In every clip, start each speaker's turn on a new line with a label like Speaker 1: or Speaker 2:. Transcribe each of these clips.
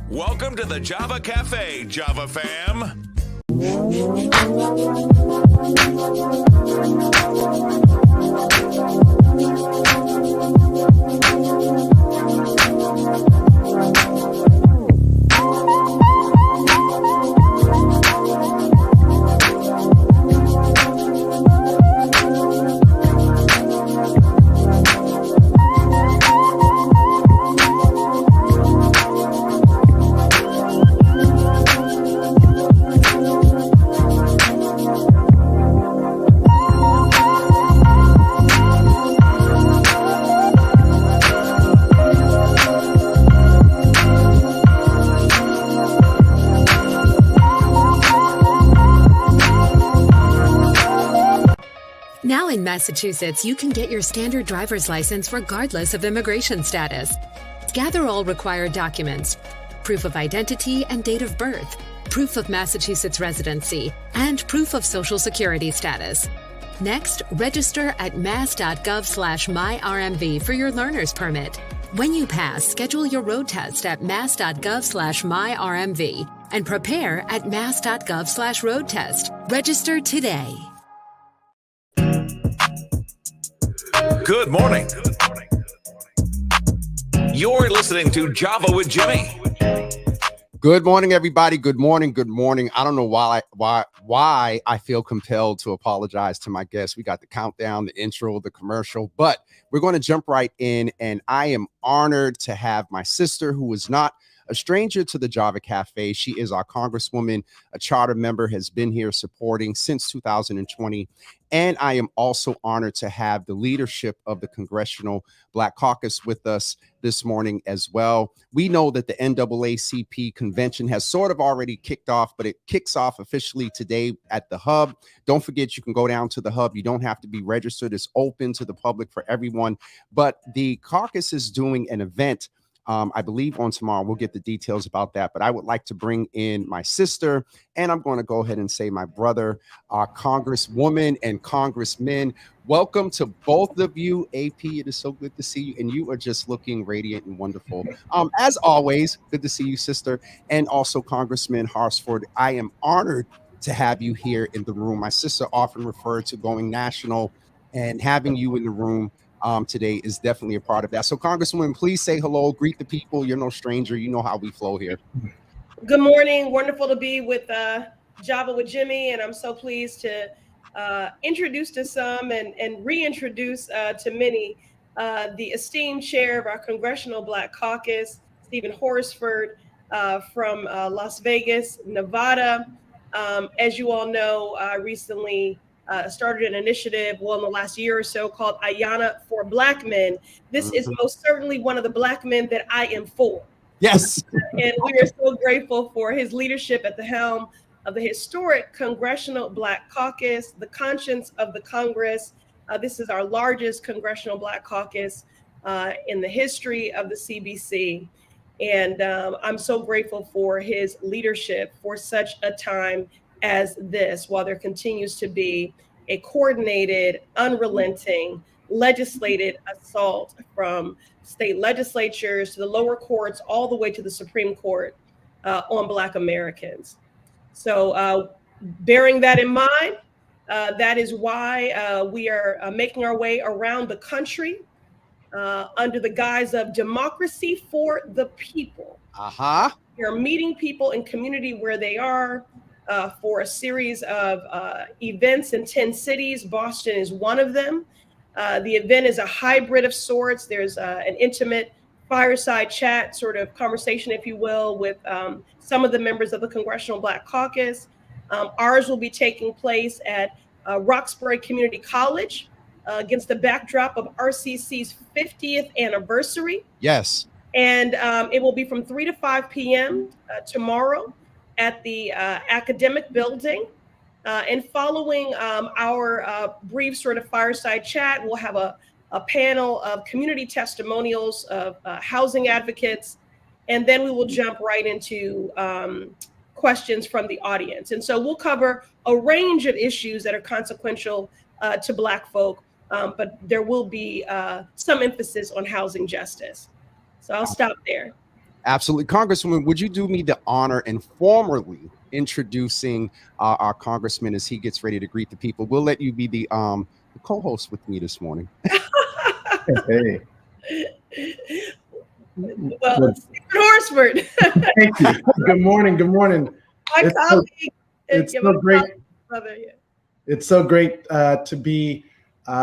Speaker 1: Welcome to the Java Cafe, Java fam.
Speaker 2: Now in Massachusetts, you can get your standard driver's license regardless of immigration status. Gather all required documents: proof of identity and date of birth, proof of Massachusetts residency, and proof of Social Security status. Next, register at mass.gov/myrmv for your learner's permit. When you pass, schedule your road test at mass.gov/myrmv and prepare at mass.gov/roadtest. Register today.
Speaker 1: Good morning. You're listening to Java with Jimmy.
Speaker 3: Good morning, everybody. Good morning. Good morning. I don't know why I feel compelled to apologize to my guests. We got the countdown, the intro, the commercial, but we're going to jump right in. And I am honored to have my sister, who is not a stranger to the Java Cafe. She is our Congresswoman, a charter member, has been here supporting since 2020. And I am also honored to have the leadership of the Congressional Black Caucus with us this morning as well. We know that the NAACP convention has sort of already kicked off, but it kicks off officially today at the Hub. Don't forget, you can go down to the Hub. You don't have to be registered. It's open to the public for everyone. But the caucus is doing an event, I believe, on tomorrow. We'll get the details about that, but I would like to bring in my sister, and I'm going to go ahead and say my brother, our Congresswoman and Congressmen. Welcome to both of you. AP, it is so good to see you, and you are just looking radiant and wonderful. As always, good to see you, sister, and also Congressman Harsford. I am honored to have you here in the room. My sister often referred to going national, and having you in the room today is definitely a part of that. So, Congresswoman, please say hello, greet the people. You're no stranger. You know how we flow here.
Speaker 4: Good morning. Wonderful to be with Java with Jimmy, and I'm so pleased to introduce to some and reintroduce to many the esteemed chair of our Congressional Black Caucus, Stephen Horsford from Las Vegas, Nevada. As you all know, I recently started an initiative, in the last year or so, called Ayanna for Black Men. This is most certainly one of the Black men that I am for.
Speaker 3: Yes.
Speaker 4: And we are so grateful for his leadership at the helm of the historic Congressional Black Caucus, the conscience of the Congress. This is our largest Congressional Black Caucus in the history of the CBC. And I'm so grateful for his leadership for such a time as this, while there continues to be a coordinated, unrelenting, legislated assault from state legislatures to the lower courts, all the way to the Supreme Court on Black Americans. So bearing that in mind, that is why we are making our way around the country under the guise of democracy for the people. We are meeting people in community where they are, for a series of events in 10 cities. Boston is one of them. The event is a hybrid of sorts. There's an intimate fireside chat sort of conversation, if you will, with some of the members of the Congressional Black Caucus. Ours will be taking place at Roxbury Community College against the backdrop of RCC's 50th anniversary.
Speaker 3: Yes.
Speaker 4: And it will be from 3 to 5 p.m. Tomorrow at the academic building. And following our brief sort of fireside chat, we'll have a panel of community testimonials of housing advocates, and then we will jump right into questions from the audience. And so we'll cover a range of issues that are consequential to Black folk, but there will be some emphasis on housing justice. So I'll stop there.
Speaker 3: Absolutely. Congresswoman, would you do me the honor and formally introducing our congressman as he gets ready to greet the people? We'll let you be the co-host with me this morning.
Speaker 5: Hey.
Speaker 4: Well, Stephen Horsford.
Speaker 5: Thank you. Good morning. Good morning.
Speaker 4: My colleague.
Speaker 5: It's
Speaker 4: yeah,
Speaker 5: so
Speaker 4: my
Speaker 5: great.
Speaker 4: colleague, brother, yeah.
Speaker 5: It's so great to be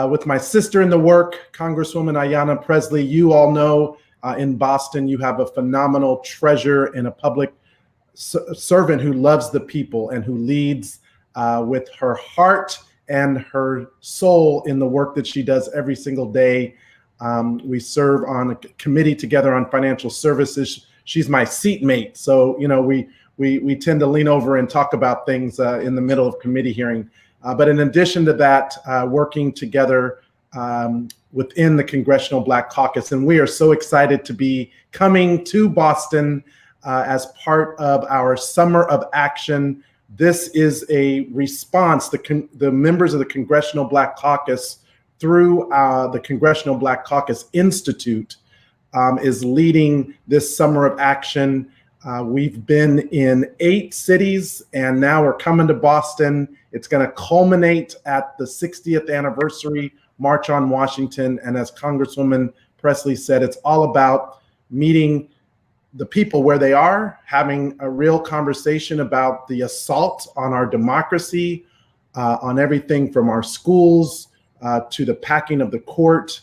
Speaker 5: with my sister in the work, Congresswoman Ayanna Presley. You all know in Boston, you have a phenomenal treasure and a public servant who loves the people and who leads with her heart and her soul in the work that she does every single day. We serve on a committee together on financial services. She's my seatmate, so we tend to lean over and talk about things in the middle of committee hearing. But in addition to that, working together within the Congressional Black Caucus, and we are so excited to be coming to Boston as part of our Summer of Action. This is a response. The members of the Congressional Black Caucus, through the Congressional Black Caucus Institute, is leading this Summer of Action. We've been in 8 cities, and now we're coming to Boston. It's going to culminate at the 60th anniversary March on Washington. And as Congresswoman Presley said, it's all about meeting the people where they are, having a real conversation about the assault on our democracy, on everything from our schools to the packing of the court,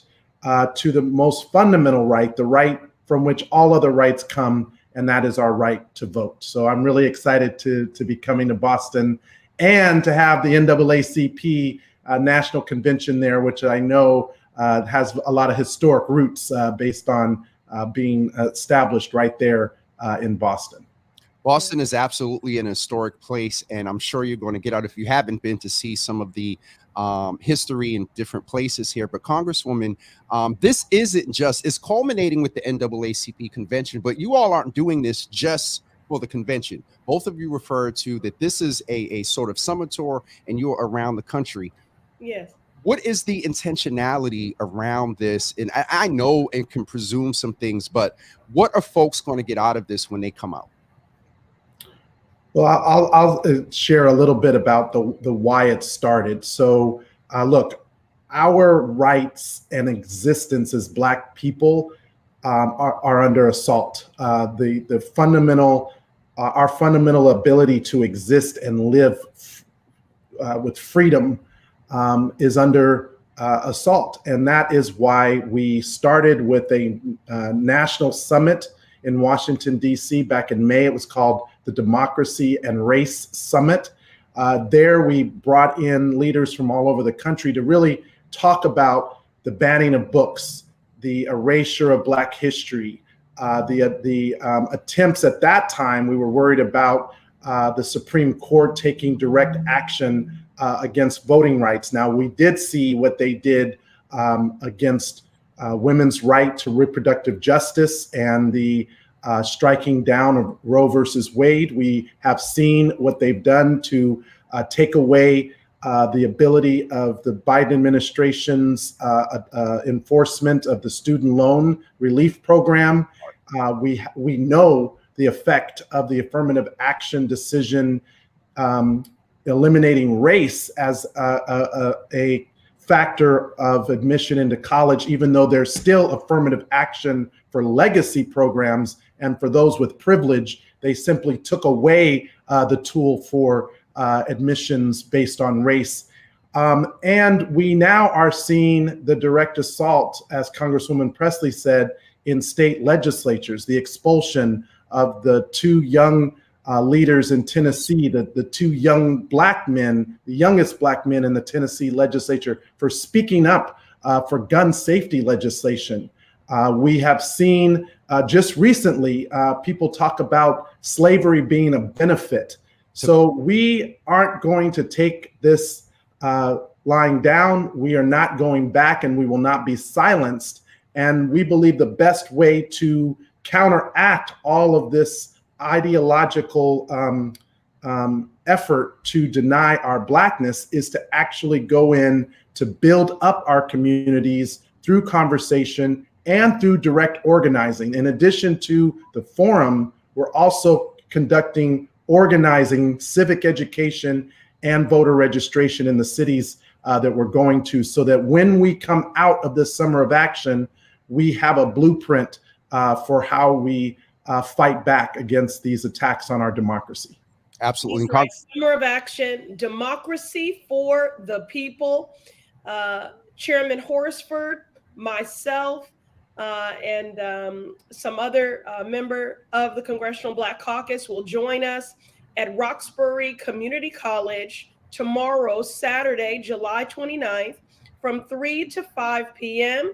Speaker 5: to the most fundamental right, the right from which all other rights come, and that is our right to vote. So I'm really excited to be coming to Boston and to have the NAACP National Convention there, which I know has a lot of historic roots based on being established right there in Boston.
Speaker 3: Boston is absolutely an historic place, and I'm sure you're going to get out, if you haven't been, to see some of the history in different places here. But Congresswoman, this isn't just, it's culminating with the NAACP convention, but you all aren't doing this just for the convention. Both of you referred to that this is a sort of summer tour, and you're around the country.
Speaker 4: Yes.
Speaker 3: What is the intentionality around this? And I know and can presume some things, but what are folks going to get out of this when they come out?
Speaker 5: Well, I'll share a little bit about the why it started. So look, our rights and existence as Black people are under assault. The fundamental, our fundamental ability to exist and live with freedom is under assault. And that is why we started with a national summit in Washington, D.C. back in May. It was called the Democracy and Race Summit. There we brought in leaders from all over the country to really talk about the banning of books, the erasure of Black history, the attempts at that time. We were worried about the Supreme Court taking direct action against voting rights. Now, we did see what they did against women's right to reproductive justice and the striking down of Roe versus Wade. We have seen what they've done to take away the ability of the Biden administration's enforcement of the student loan relief program. We know the effect of the affirmative action decision eliminating race as a factor of admission into college, even though there's still affirmative action for legacy programs. And for those with privilege, they simply took away the tool for admissions based on race. And we now are seeing the direct assault, as Congresswoman Presley said, in state legislatures, the expulsion of the 2 young leaders in Tennessee, the 2 young Black men, the youngest Black men in the Tennessee legislature, for speaking up for gun safety legislation. We have seen just recently people talk about slavery being a benefit. So we aren't going to take this lying down. We are not going back, and we will not be silenced. And we believe the best way to counteract all of this ideological effort to deny our Blackness is to actually go in to build up our communities through conversation and through direct organizing. In addition to the forum, we're also conducting organizing, civic education, and voter registration in the cities that we're going to, so that when we come out of this summer of action, we have a blueprint for how we fight back against these attacks on our democracy.
Speaker 3: Absolutely.
Speaker 4: Right. Summer of action, democracy for the people. Chairman Horsford, myself, and some other member of the Congressional Black Caucus will join us at Roxbury Community College tomorrow, Saturday, July 29th, from 3 to 5 p.m.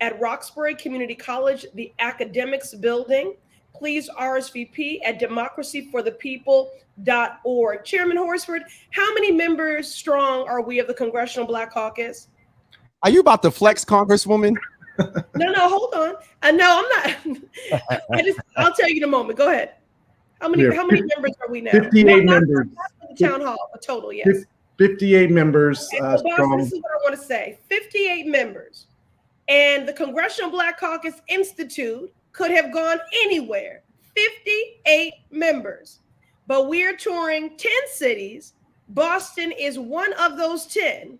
Speaker 4: at Roxbury Community College, the Academics Building. Please RSVP at democracyforthepeople.org. Chairman Horsford, how many members strong are we of the Congressional Black Caucus?
Speaker 3: Are you about to flex, Congresswoman?
Speaker 4: No, hold on. No, I'm not. I'll tell you in a moment. Go ahead. How many members are we now?
Speaker 5: 58 members.
Speaker 4: The town hall, a total, yes.
Speaker 5: 58 members.
Speaker 4: Okay, so boss, this is what I want to say. 58 members. And the Congressional Black Caucus Institute could have gone anywhere. 58 members. But we're touring 10 cities. Boston is one of those 10.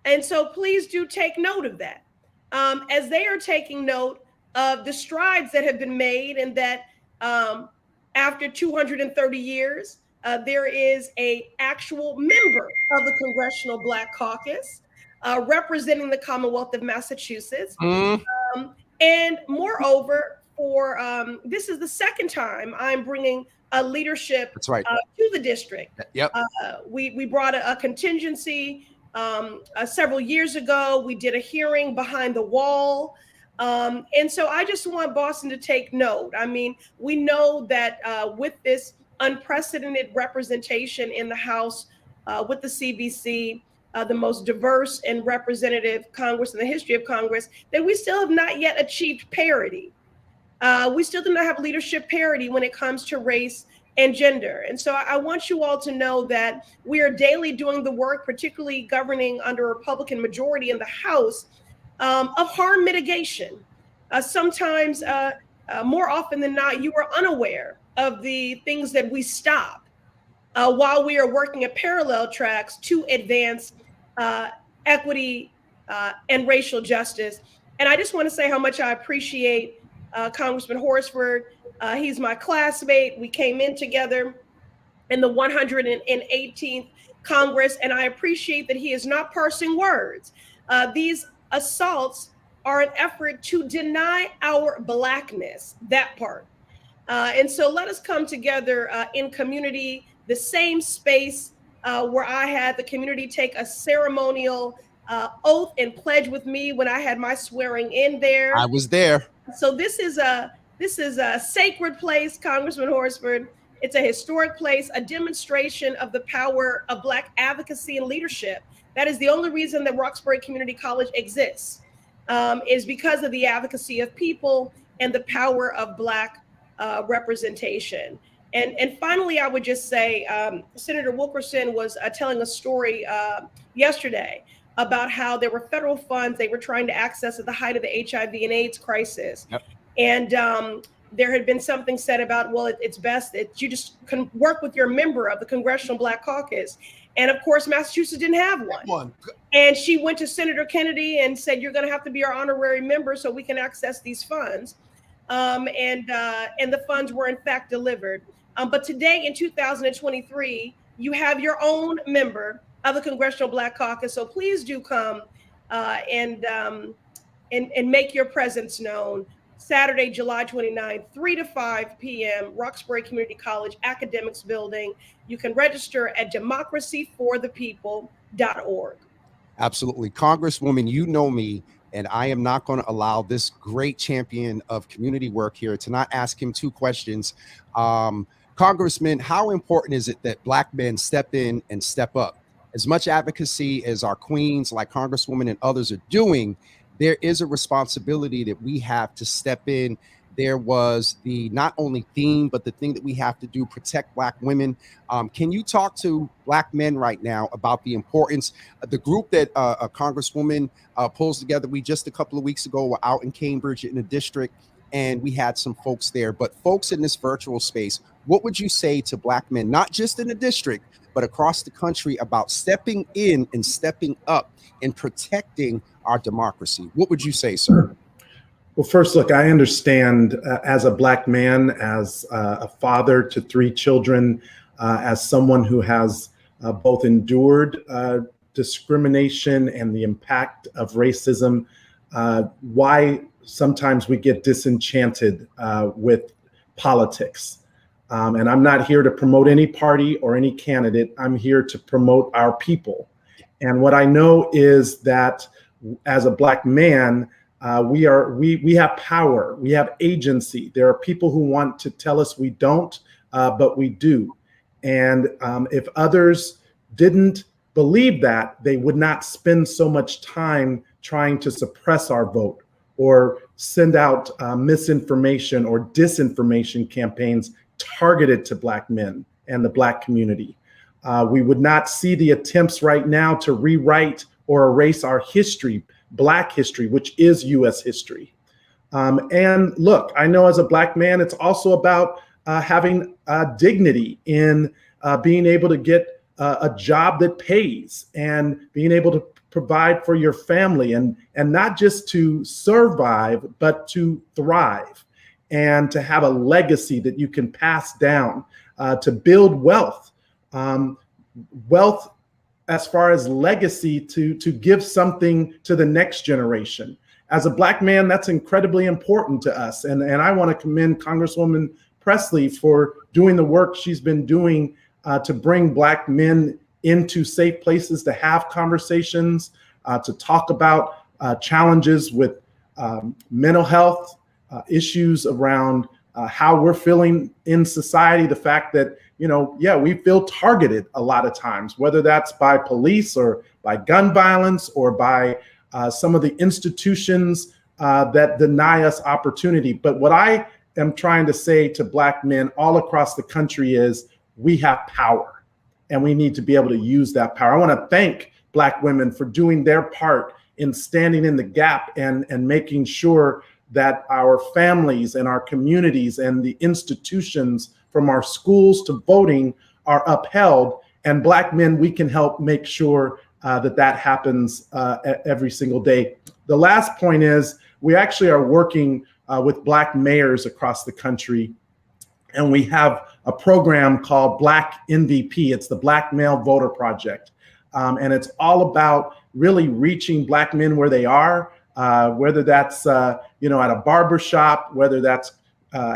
Speaker 4: And so please do take note of that. As they are taking note of the strides that have been made, and that after 230 years, there is an actual member of the Congressional Black Caucus representing the Commonwealth of Massachusetts. And moreover, this is the second time I'm bringing a leadership to the district.
Speaker 3: Yep.
Speaker 4: We brought a contingency several years ago. We did a hearing behind the wall. And so I just want Boston to take note. I mean, we know that with this unprecedented representation in the House, with the CBC, the most diverse and representative Congress in the history of Congress, that we still have not yet achieved parity. We still do not have leadership parity when it comes to race and gender. And so I want you all to know that we are daily doing the work, particularly governing under a Republican majority in the House, of harm mitigation. Sometimes, more often than not, you are unaware of the things that we stop while we are working at parallel tracks to advance equity and racial justice. And I just want to say how much I appreciate Congressman Horsford. He's my classmate. We came in together in the 118th Congress, and I appreciate that he is not parsing words. These assaults are an effort to deny our Blackness, that part. And so let us come together in community, the same space where I had the community take a ceremonial oath and pledge with me when I had my swearing in there.
Speaker 3: I was there.
Speaker 4: So this is a sacred place, Congressman Horsford. It's a historic place, a demonstration of the power of Black advocacy and leadership. That is the only reason that Roxbury Community College exists, is because of the advocacy of people and the power of Black representation. And finally, I would just say, Senator Wilkerson was telling a story yesterday about how there were federal funds they were trying to access at the height of the HIV and AIDS crisis. Yep. And there had been something said about, well, it's best that you just can work with your member of the Congressional Black Caucus. And of course, Massachusetts didn't have one. And she went to Senator Kennedy and said, you're going to have to be our honorary member so we can access these funds. And the funds were in fact delivered. But today in 2023, you have your own member of the Congressional Black Caucus. So please do come and make your presence known. Saturday, July 29th, 3 to 5 p.m., Roxbury Community College Academics Building. You can register at democracyforthepeople.org. Absolutely. Congresswoman, you know me, and I am not going to allow this great champion of community work here to not ask him two questions. Congressman, how important is it that Black men step in and step up? As much advocacy as our queens like Congresswoman and others are doing, there is a responsibility that we have to step in
Speaker 3: there was the not only theme, but the thing that we have to do, protect Black women. Can you talk to Black men right now about the importance? The group that a Congresswoman pulls together, we just a couple of weeks ago were out in Cambridge in a district, and we had some folks there. But folks in this virtual space, what would you say to Black men, not just in the district, but across the country, about stepping in and stepping up and protecting our democracy? What would you say, sir?
Speaker 5: Well, first, look, I understand as a Black man, as a father to 3 children, as someone who has both endured discrimination and the impact of racism, why sometimes we get disenchanted with politics. And I'm not here to promote any party or any candidate. I'm here to promote our people. And what I know is that as a Black man, we have power, we have agency. There are people who want to tell us we don't, but we do. And if others didn't believe that, they would not spend so much time trying to suppress our vote or send out misinformation or disinformation campaigns targeted to Black men and the Black community. We would not see the attempts right now to rewrite or erase our history, Black history, which is U.S. history. And look, I know as a Black man, it's also about having dignity in being able to get a job that pays and being able to provide for your family and not just to survive, but to thrive and to have a legacy that you can pass down, to build wealth. Wealth as far as legacy to give something to the next generation. As a Black man, that's incredibly important to us. And I want to commend Congresswoman Presley for doing the work she's been doing to bring Black men into safe places to have conversations, to talk about challenges with mental health, issues around how we're feeling in society, the fact that, we feel targeted a lot of times, whether that's by police or by gun violence or by some of the institutions that deny us opportunity. But what I am trying to say to Black men all across the country is we have power and we need to be able to use that power. I want to thank Black women for doing their part in standing in the gap and making sure that our families and our communities and the institutions, from our schools to voting, are upheld. And Black men, we can help make sure that happens every single day. The last point is we actually are working with Black mayors across the country. And we have a program called Black MVP. It's the Black Male Voter Project. And it's all about really reaching Black men where they are, whether that's at a barber shop, whether that's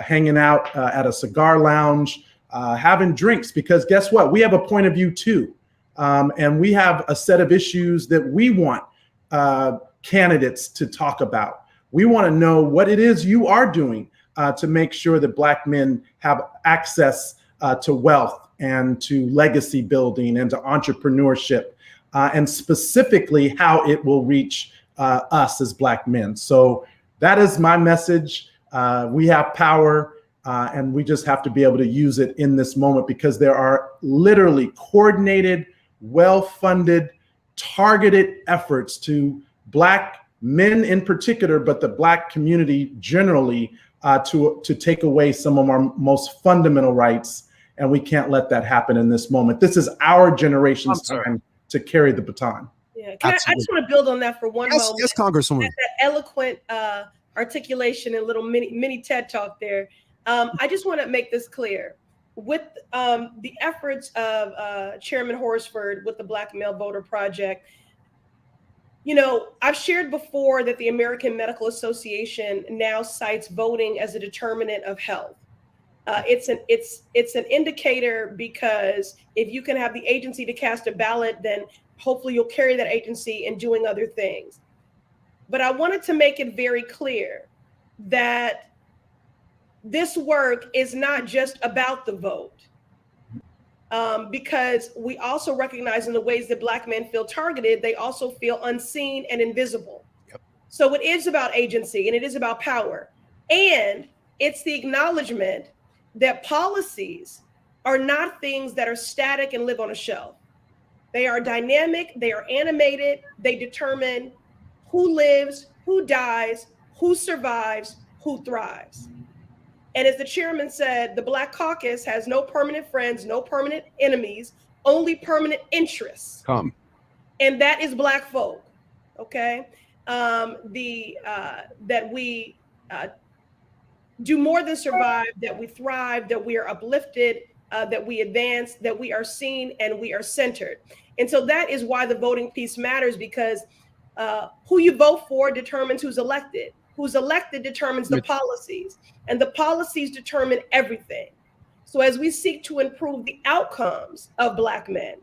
Speaker 5: hanging out at a cigar lounge, having drinks, because guess what? We have a point of view too. And we have a set of issues that we want candidates to talk about. We want to know what it is you are doing to make sure that Black men have access to wealth and to legacy building and to entrepreneurship, and specifically how it will reach us as Black men. So that is my message. We have power, and we just have to be able to use it in this moment, because there are literally coordinated, well-funded, targeted efforts to Black men in particular, but the Black community generally, to take away some of our most fundamental rights. And we can't let that happen in this moment. This is our generation's time to carry the baton.
Speaker 4: Yeah, I just want to build on that for one moment.
Speaker 3: Yes, Congresswoman.
Speaker 4: That eloquent articulation and little mini TED talk there. I just want to make this clear. With the efforts of Chairman Horsford with the Black Male Voter Project, I've shared before that the American Medical Association now cites voting as a determinant of health. It's an indicator, because if you can have the agency to cast a ballot, then hopefully you'll carry that agency in doing other things. But I wanted to make it very clear that this work is not just about the vote, because we also recognize in the ways that Black men feel targeted, they also feel unseen and invisible. Yep. So it is about agency and it is about power. And It's the acknowledgement that policies are not things that are static and live on a shelf. They are dynamic, they are animated, they determine who lives, who dies, who survives, who thrives. And as the chairman said, the Black Caucus has no permanent friends, no permanent enemies, only permanent interests. And that is Black folk, okay? That we do more than survive, that we thrive, that we are uplifted, that we advance, that we are seen, and we are centered. And so that is why the voting piece matters, because who you vote for determines who's elected. Who's elected determines the policies, and the policies determine everything. So as we seek to improve the outcomes of Black men,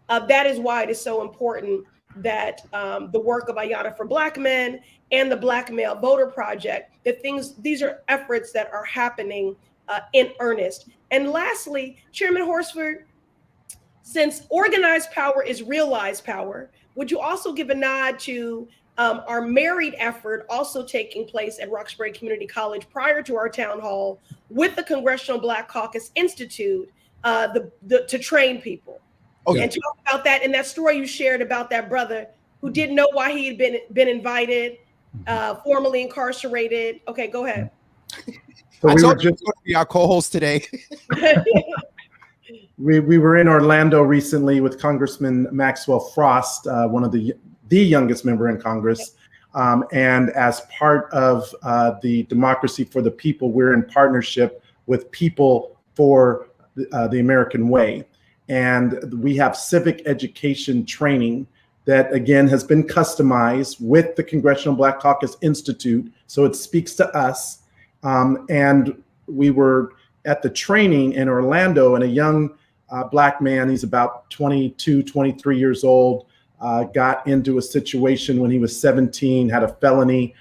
Speaker 4: that is why it is so important that the work of Ayanna for Black Men and the Black Male Voter Project, these are efforts that are happening in earnest. And lastly, Chairman Horsford, since organized power is realized power, would you also give a nod to our married effort also taking place at Roxbury Community College prior to our town hall with the Congressional Black Caucus Institute to train people? And talk about that and that story you shared about that brother who didn't know why he had been invited, formerly incarcerated. Okay, go ahead.
Speaker 3: So I told you going to be our co-host today.
Speaker 5: We were in Orlando recently with Congressman Maxwell Frost, one of the youngest member in Congress. And as part of the Democracy for the People, we're in partnership with People for the American Way. And we have civic education training that, again, has been customized with the Congressional Black Caucus Institute. So it speaks to us. And we were at the training in Orlando, and a young Black man, he's about 22, 23 years old, got into a situation when he was 17, had a felony,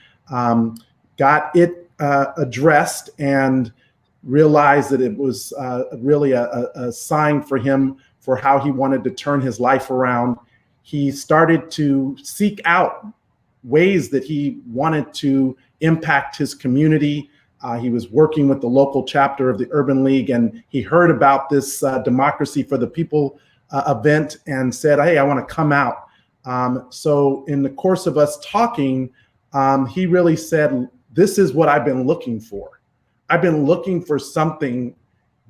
Speaker 5: got it addressed, and realized that it was really a sign for him for how he wanted to turn his life around. He started to seek out ways that he wanted to impact his community. He was working with the local chapter of the Urban League, and he heard about this Democracy for the People event and said, hey, I want to come out. So in the course of us talking, he really said, this is what I've been looking for. I've been looking for something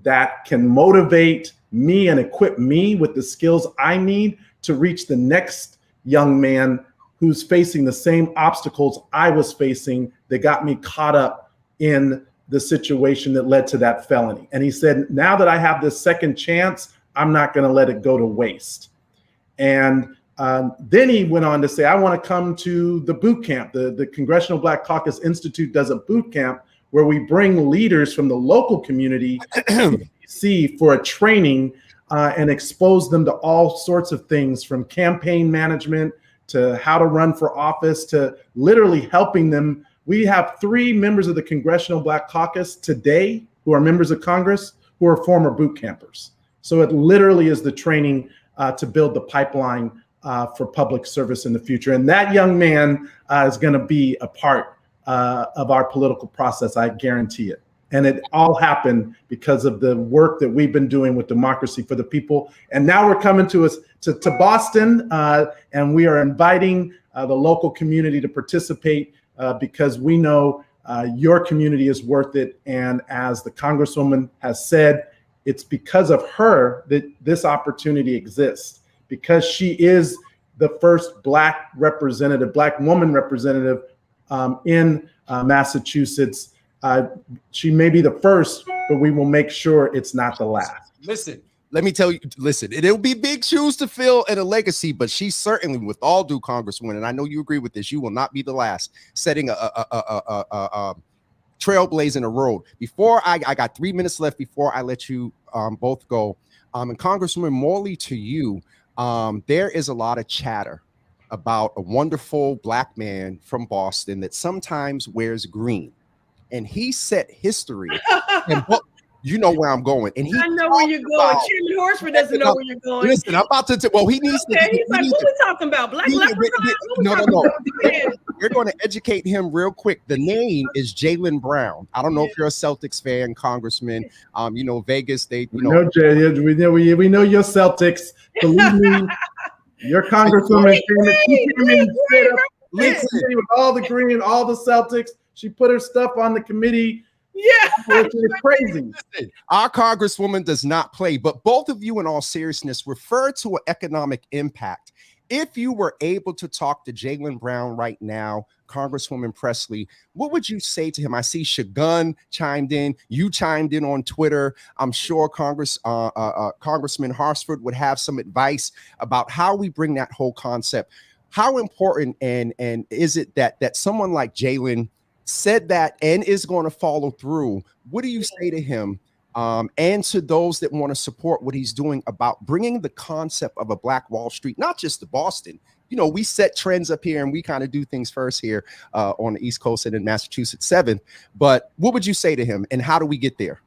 Speaker 5: that can motivate me and equip me with the skills I need to reach the next young man who's facing the same obstacles I was facing that got me caught up in the situation that led to that felony. And he said, now that I have this second chance, I'm not going to let it go to waste. And then he went on to say, I want to come to the boot camp. The Congressional Black Caucus Institute does a boot camp where we bring leaders from the local community to DC for a training and expose them to all sorts of things, from campaign management to how to run for office to literally helping them. We have 3 members of the Congressional Black Caucus today who are members of Congress who are former boot campers. So it literally is the training to build the pipeline for public service in the future. And that young man is going to be a part of our political process, I guarantee it. And it all happened because of the work that we've been doing with Democracy for the People. And now we're coming to Boston, and we are inviting the local community to participate because we know your community is worth it. And as the Congresswoman has said, it's because of her that this opportunity exists, because she is the first Black representative, Black woman representative in Massachusetts. She may be the first, but we will make sure it's not the last.
Speaker 3: Listen, let me tell you, it'll be big shoes to fill and a legacy, but she certainly, with all due, Congresswoman, and I know you agree with this, you will not be the last, setting a trailblazing a road. Before I got 3 minutes left before I let you both go. And Congresswoman Morley, to you, there is a lot of chatter about a wonderful Black man from Boston that sometimes wears green. And he set history. And you know where I'm going. And
Speaker 4: I know where you're going. Chairman Horsford doesn't know where you're going.
Speaker 3: Listen, I'm about to. Well, he needs to.
Speaker 4: He's like, what are we talking about? Black leprechaun?
Speaker 3: No. we're going to educate him real quick. The name is Jaylen Brown. I don't know if you're a Celtics fan, Congressman. You know, Vegas, they, you know.
Speaker 5: We know your Celtics. Believe me, your Congresswoman came in straight up with all the green, all the Celtics. She put her stuff on the committee.
Speaker 4: Yeah,
Speaker 5: it's crazy.
Speaker 3: Our Congresswoman does not play, but both of you, in all seriousness, refer to an economic impact. If you were able to talk to Jaylen Brown right now, Congresswoman Presley, what would you say to him? I see Shagun chimed in. You chimed in on Twitter. I'm sure Congressman Harsford would have some advice about how we bring that whole concept. How important and is it that someone like Jaylen said that and is going to follow through? What do you say to him? And to those that want to support what he's doing about bringing the concept of a Black Wall Street, not just to Boston. You know, we set trends up here and we kind of do things first here on the East Coast and in Massachusetts 7th. But what would you say to him and how do we get there?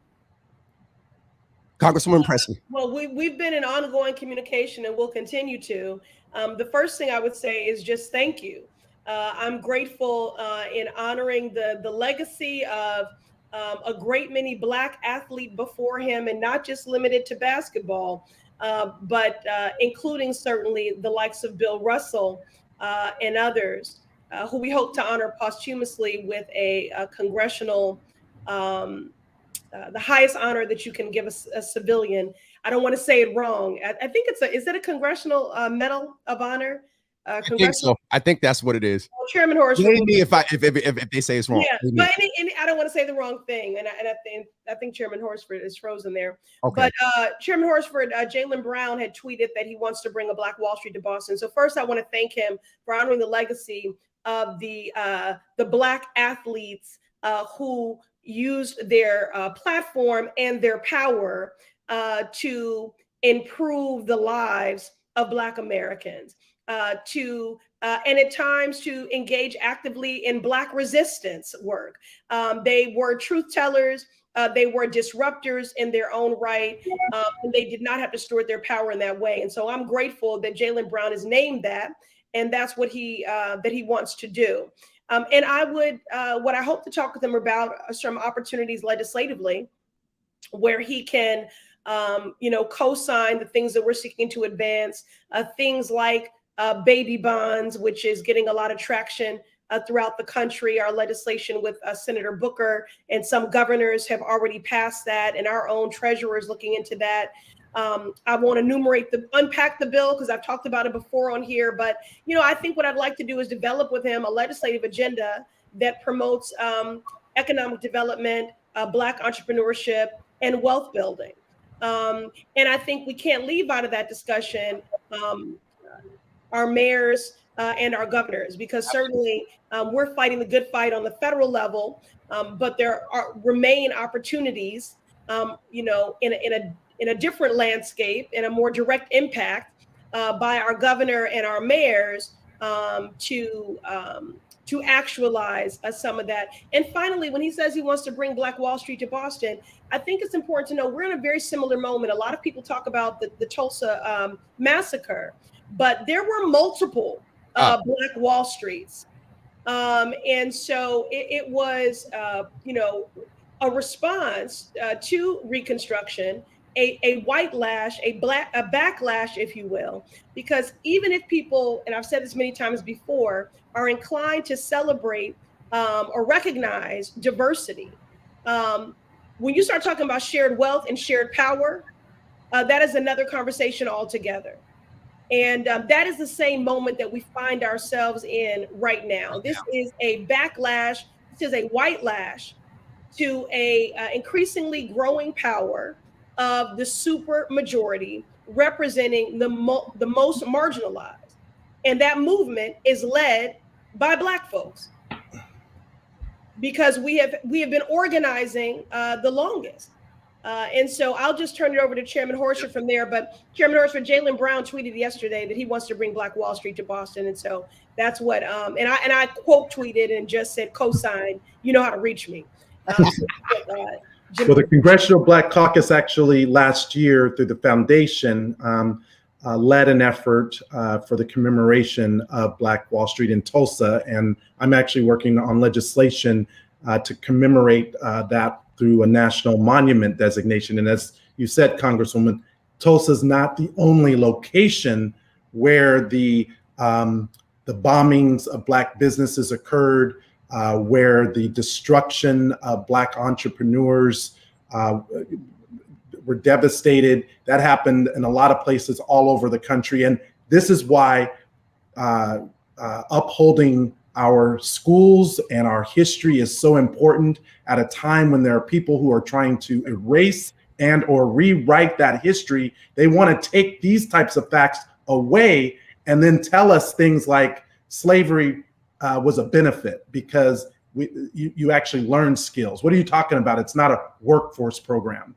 Speaker 3: Congresswoman Presley.
Speaker 4: Well, we've been in ongoing communication and will continue to. The first thing I would say is just thank you. I'm grateful in honoring the legacy of a great many Black athletes before him, and not just limited to basketball, but including certainly the likes of Bill Russell and others, who we hope to honor posthumously with a congressional, the highest honor that you can give a civilian. I don't want to say it wrong. I think is it a congressional medal of honor?
Speaker 3: I think so. I think that's what it is.
Speaker 4: Well, Chairman Horsford.
Speaker 3: Maybe if they say it's wrong.
Speaker 4: Yeah, but I don't want to say the wrong thing, and I think Chairman Horsford is frozen there.
Speaker 3: Okay.
Speaker 4: But Chairman Horsford, Jaylen Brown had tweeted that he wants to bring a Black Wall Street to Boston. So first, I want to thank him for honoring the legacy of the Black athletes who used their platform and their power to improve the lives of Black Americans. And at times to engage actively in Black resistance work. They were truth tellers, they were disruptors in their own right, and they did not have to steward their power in that way. And so I'm grateful that Jaylen Brown is named that, and that's what he wants to do. And I would, what I hope to talk with him about are some opportunities legislatively where he can, co-sign the things that we're seeking to advance, things like baby bonds, which is getting a lot of traction throughout the country. Our legislation with Senator Booker and some governors have already passed that, and our own treasurer is looking into that. I won't unpack the bill because I've talked about it before on here, but I think what I'd like to do is develop with him a legislative agenda that promotes economic development, Black entrepreneurship, and wealth building. And I think we can't leave out of that discussion our mayors and our governors, because certainly we're fighting the good fight on the federal level, but there remain opportunities, in a different landscape, in a more direct impact by our governor and our mayors to actualize some of that. And finally, when he says he wants to bring Black Wall Street to Boston, I think it's important to know we're in a very similar moment. A lot of people talk about the Tulsa massacre, but there were multiple Black Wall Streets. And so it was, a response to Reconstruction, a whitelash, a backlash, if you will, because even if people, and I've said this many times before, are inclined to celebrate or recognize diversity, when you start talking about shared wealth and shared power, that is another conversation altogether. And that is the same moment that we find ourselves in right now. This is a backlash. This is a whitelash to a increasingly growing power of the super majority representing the most marginalized. And that movement is led by Black folks because we have been organizing the longest. And so I'll just turn it over to Chairman Horsford from there. But Chairman Horsford, Jaylen Brown tweeted yesterday that he wants to bring Black Wall Street to Boston. And so that's what, and I quote tweeted and just said, cosign, you know how to reach me.
Speaker 5: Well, the Congressional Black Caucus actually last year through the foundation led an effort for the commemoration of Black Wall Street in Tulsa. And I'm actually working on legislation to commemorate that through a national monument designation. And as you said, Congresswoman, Tulsa is not the only location where the bombings of Black businesses occurred, where the destruction of Black entrepreneurs were devastated. That happened in a lot of places all over the country. And this is why upholding our schools and our history is so important at a time when there are people who are trying to erase and or rewrite that history. They want to take these types of facts away and then tell us things like slavery was a benefit because you actually learn skills. What are you talking about? It's not a workforce program.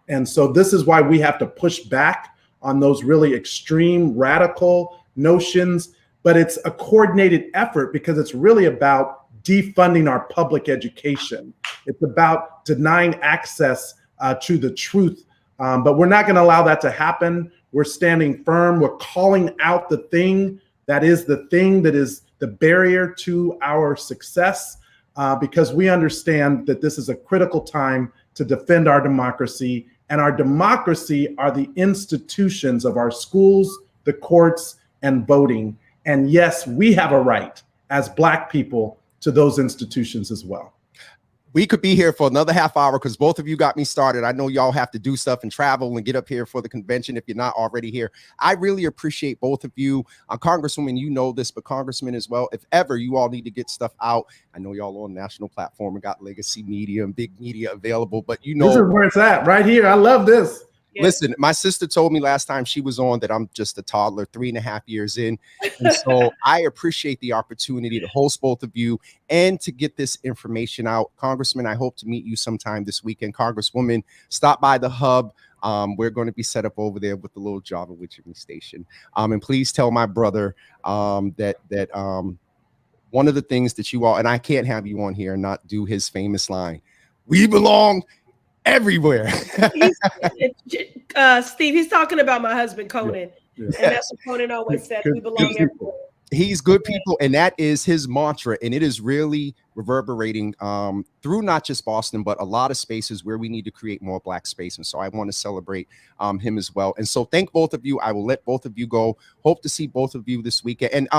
Speaker 5: And so this is why we have to push back on those really extreme, radical notions, but it's a coordinated effort because it's really about defunding our public education. It's about denying access to the truth. But we're not going to allow that to happen. We're standing firm. We're calling out the thing that is the barrier to our success, because we understand that this is a critical time to defend our democracy. And our democracy are the institutions of our schools, the courts, and voting. And yes, we have a right as Black people to those institutions as well.
Speaker 3: We could be here for another half hour because both of you got me started. I know y'all have to do stuff and travel and get up here for the convention if you're not already here. I really appreciate both of you. Congresswoman, you know this, but Congressman as well. If ever you all need to get stuff out, I know y'all on national platform and got legacy media and big media available, but you know.
Speaker 5: This is where it's at, right here. I love this.
Speaker 4: Yeah.
Speaker 3: Listen, my sister told me last time she was on that I'm just a toddler, 3.5 years in. And so I appreciate the opportunity to host both of you and to get this information out. Congressman, I hope to meet you sometime this weekend. Congresswoman, stop by the hub. We're going to be set up over there with the little Java Witchery station. And please tell my brother that one of the things that you all, and I can't have you on here and not do his famous line, we belong everywhere.
Speaker 4: Steve, he's talking about my husband, Conan.
Speaker 5: Yeah.
Speaker 4: And that's what Conan always said, we belong everywhere.
Speaker 3: He's good people, and that is his mantra, and it is really reverberating through not just Boston, but a lot of spaces where we need to create more Black space. And so I want to celebrate him as well. And so thank both of you. I will let both of you go. Hope to see both of you this weekend. And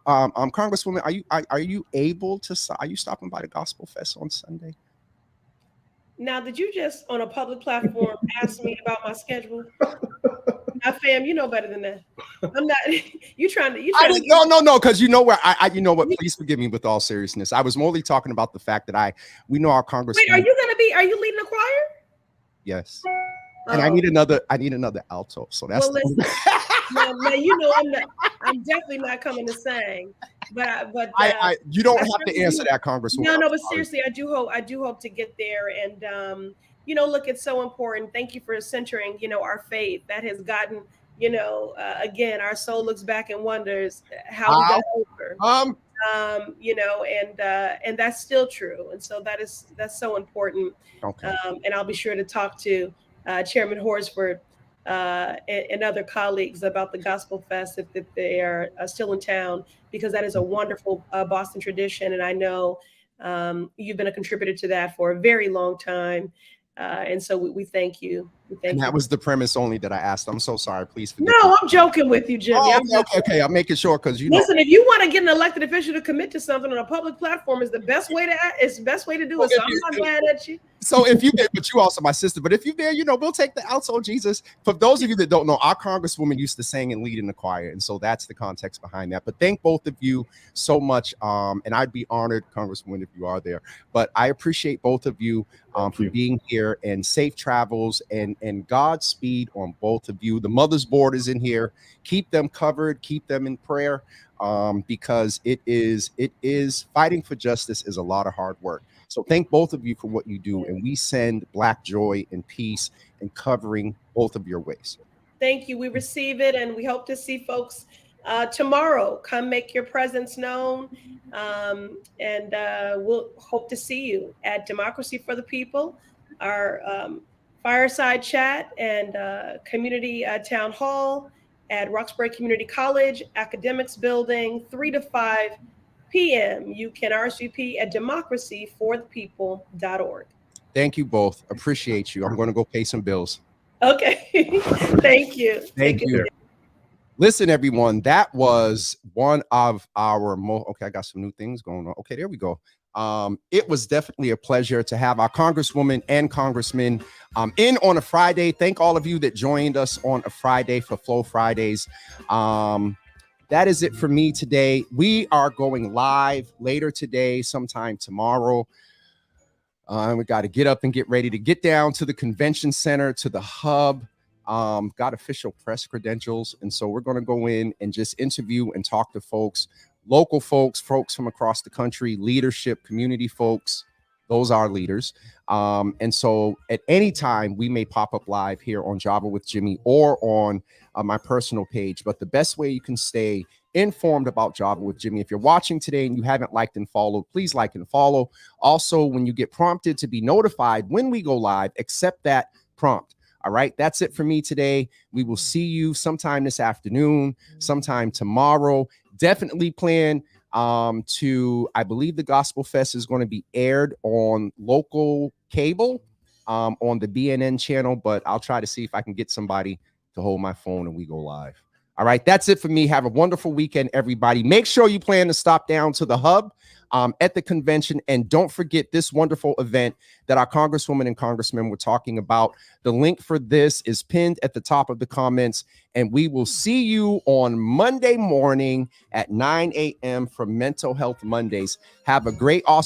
Speaker 3: Congresswoman, are you able to? Are you stopping by the Gospel Fest on Sunday?
Speaker 4: Now, did you just on a public platform ask me about my schedule? Now, fam, you know better than that. I'm not. You trying to?
Speaker 3: No, because you know where you know what? Please forgive me with all seriousness. I was mostly talking about the fact that we know our Congressman.
Speaker 4: Wait, are you leading a choir?
Speaker 3: Yes. And I need another alto. So that's.
Speaker 4: Well, listen, now you know I'm definitely not coming to sing. But
Speaker 3: you don't have to answer that, Congresswoman.
Speaker 4: No, but seriously, I do hope to get there. And look, it's so important. Thank you for centering, our faith. That has gotten, again, our soul looks back and wonders how we got over. And that's still true. And so that's so important.
Speaker 3: Okay.
Speaker 4: And I'll be sure to talk to Chairman Horsford and other colleagues about the Gospel Fest if they are still in town, because that is a wonderful Boston tradition. And I know you've been a contributor to that for a very long time. And so we thank you.
Speaker 3: That was the premise only that I asked. I'm so sorry. Please forgive me.
Speaker 4: No, I'm joking with you, Jimmy.
Speaker 3: Okay. I'm making sure because
Speaker 4: listen. If you want to get an elected official to commit to something on a public platform, is the best way to do it. So I'm not mad at you.
Speaker 3: So if you did, but you also my sister. But if you there, we'll take the alto. Jesus. For those of you that don't know, our Congresswoman used to sing and lead in the choir, and so that's the context behind that. But thank both of you so much. And I'd be honored, Congresswoman, if you are there. But I appreciate both of you for being here, and safe travels and Godspeed on both of you. The Mother's Board is in here. Keep them covered. Keep them in prayer, because it is fighting for justice is a lot of hard work. So thank both of you for what you do, and we send Black joy and peace and covering both of your ways.
Speaker 4: Thank you. We receive it, and we hope to see folks tomorrow. Come make your presence known, and we'll hope to see you at Democracy for the People, our fireside chat and community town hall, at Roxbury Community College, Academics Building, 3 to 5 p.m. You can RSVP at democracyforthepeople.org.
Speaker 3: Thank you both. Appreciate you. I'm going to go pay some bills.
Speaker 4: Okay. Thank you.
Speaker 3: Thank you. Listen, everyone, that was one of our okay, I got some new things going on. Okay, there we go. It was definitely a pleasure to have our Congresswoman and Congressman in on a Friday. Thank all of you that joined us on a Friday for Flow Fridays. That is it for me today. We are going live later today, sometime tomorrow. We got to get up and get ready to get down to the convention center, to the hub. Got official press credentials. And so we're going to go in and just interview and talk to folks, local folks from across the country, leadership, community folks. Those are leaders. And so at any time, we may pop up live here on Java with Jimmy or on my personal page. But the best way you can stay informed about Java with Jimmy, if you're watching today and you haven't liked and followed, please like and follow. Also, when you get prompted to be notified when we go live, accept that prompt. All right, that's it for me today. We will see you sometime this afternoon, sometime tomorrow. Definitely plan I believe the Gospel Fest is going to be aired on local cable on the BNN channel, but I'll try to see if I can get somebody to hold my phone and we go live. All right, that's it for me. Have a wonderful weekend, everybody. Make sure you plan to stop down to the hub at the convention. And don't forget this wonderful event that our Congresswoman and Congressman were talking about. The link for this is pinned at the top of the comments. And we will see you on Monday morning at 9 a.m. for Mental Health Mondays. Have a great, awesome